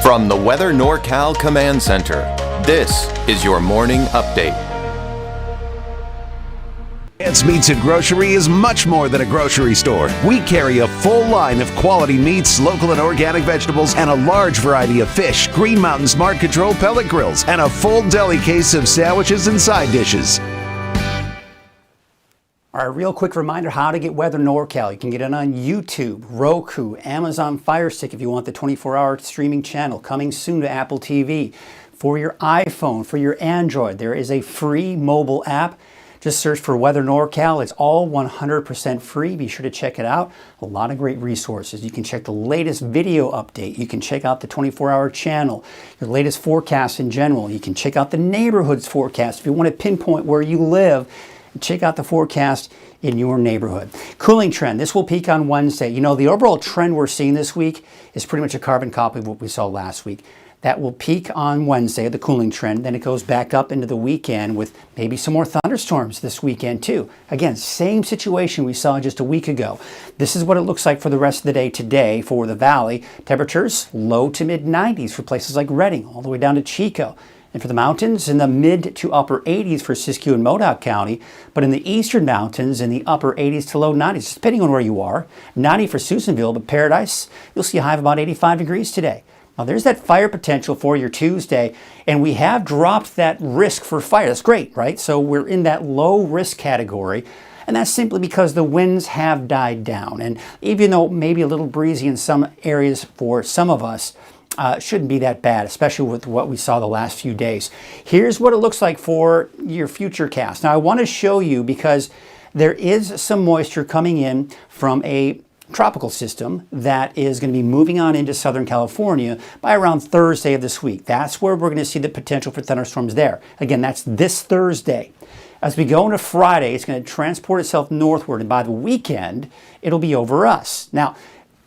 From the Weather NorCal Command Center, this is your morning update. Ants Meats and Grocery is much more than a grocery store. We carry a full line of quality meats, local and organic vegetables, and a large variety of fish, Green Mountain Smart Control pellet grills, and a full deli case of sandwiches and side dishes. All right, real quick reminder how to get Weather NorCal. You can get it on YouTube, Roku, Amazon Fire Stick if you want the 24-hour streaming channel, coming soon to Apple TV. For your iPhone, for your Android, there is a free mobile app. Just search for Weather NorCal. It's all 100% free. Be sure to check it out. A lot of great resources. You can check the latest video update. You can check out the 24-hour channel, your latest forecasts in general. You can check out the neighborhood's forecast if you want to pinpoint where you live. Check out the forecast in your neighborhood. Cooling trend. This will peak on Wednesday. You know, the overall trend we're seeing this week is pretty much a carbon copy of what we saw last week. That will peak on Wednesday, the cooling trend. Then it goes back up into the weekend with maybe some more thunderstorms this weekend too. Again, same situation we saw just a week ago. This is what it looks like for the rest of the day today for the valley. Temperatures low to mid 90s for places like Redding, all the way down to Chico. And for the mountains, in the mid to upper 80s for Siskiyou and Modoc County, but in the eastern mountains, in the upper 80s to low 90s, depending on where you are. 90 for Susanville, but Paradise, you'll see a high of about 85 degrees today. Now there's that fire potential for your Tuesday, and we have dropped that risk for fire. That's great, right? So we're in that low risk category, and that's simply because the winds have died down. And even though maybe a little breezy in some areas for some of us, shouldn't be that bad, especially with what we saw the last few days. Here's what it looks like for your future cast. Now I want to show you because there is some moisture coming in from a tropical system that is going to be moving on into Southern California by around Thursday of this week. That's where we're going to see the potential for thunderstorms there. Again, that's this Thursday. As we go into Friday, it's going to transport itself northward, and by the weekend, it'll be over us. Now,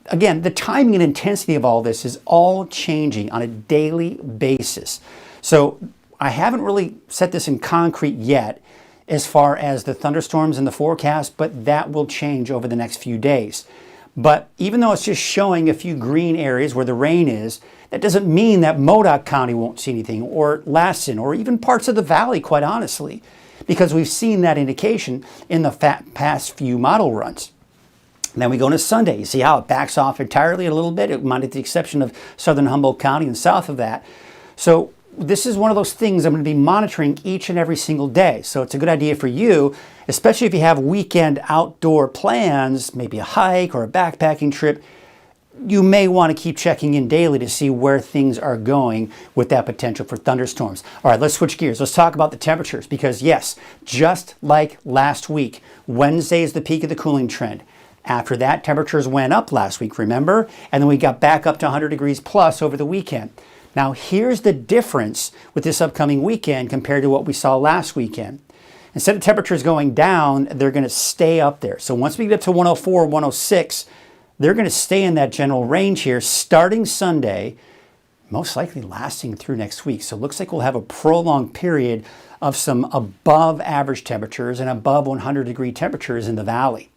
again, the timing and intensity of all this is all changing on a daily basis. So I haven't really set this in concrete yet as far as the thunderstorms in the forecast, but that will change over the next few days. But even though it's just showing a few green areas where the rain is, that doesn't mean that Modoc County won't see anything, or Lassen, or even parts of the valley, quite honestly, because we've seen that indication in the past few model runs. Then we go into Sunday. You see how it backs off entirely a little bit, with the exception of southern Humboldt County and south of that. So this is one of those things I'm going to be monitoring each and every single day. So it's a good idea for you, especially if you have weekend outdoor plans, maybe a hike or a backpacking trip. You may want to keep checking in daily to see where things are going with that potential for thunderstorms. All right, let's switch gears. Let's talk about the temperatures because yes, just like last week, Wednesday is the peak of the cooling trend. After that, temperatures went up last week, remember? And then we got back up to 100 degrees plus over the weekend. Now, here's the difference with this upcoming weekend compared to what we saw last weekend. Instead of temperatures going down, they're going to stay up there. So once we get up to 104, 106, they're going to stay in that general range here starting Sunday, most likely lasting through next week. So it looks like we'll have a prolonged period of some above average temperatures and above 100 degree temperatures in the valley.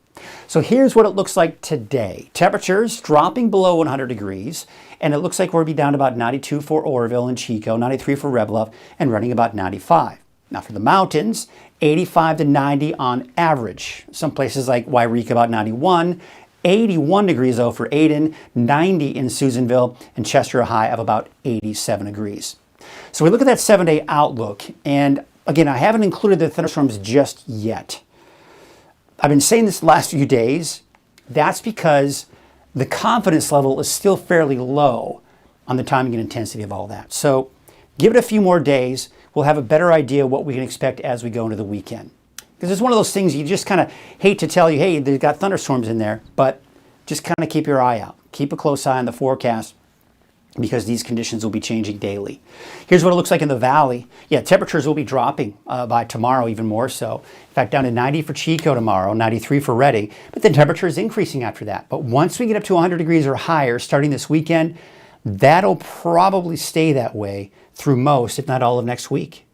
So here's what it looks like today. Temperatures dropping below 100 degrees, and it looks like we'll be down to about 92 for Oroville and Chico, 93 for Red Bluff, and running about 95. Now for the mountains, 85 to 90 on average. Some places like Wairika about 91, 81 degrees though for Aden, 90 in Susanville, and Chester a high of about 87 degrees. So we look at that 7-day outlook, and again, I haven't included the thunderstorms just yet. I've been saying this the last few days. That's because the confidence level is still fairly low on the timing and intensity of all that. So give it a few more days. We'll have a better idea what we can expect as we go into the weekend. Because it's one of those things you just kind of hate to tell you, hey, they've got thunderstorms in there, but just kind of keep your eye out. Keep a close eye on the forecast because these conditions will be changing daily. Here's what it looks like in the valley. Yeah, temperatures will be dropping by tomorrow even more so. In fact, down to 90 for Chico tomorrow, 93 for Redding, but then temperature is increasing after that. But once we get up to 100 degrees or higher starting this weekend, that'll probably stay that way through most, if not all of next week.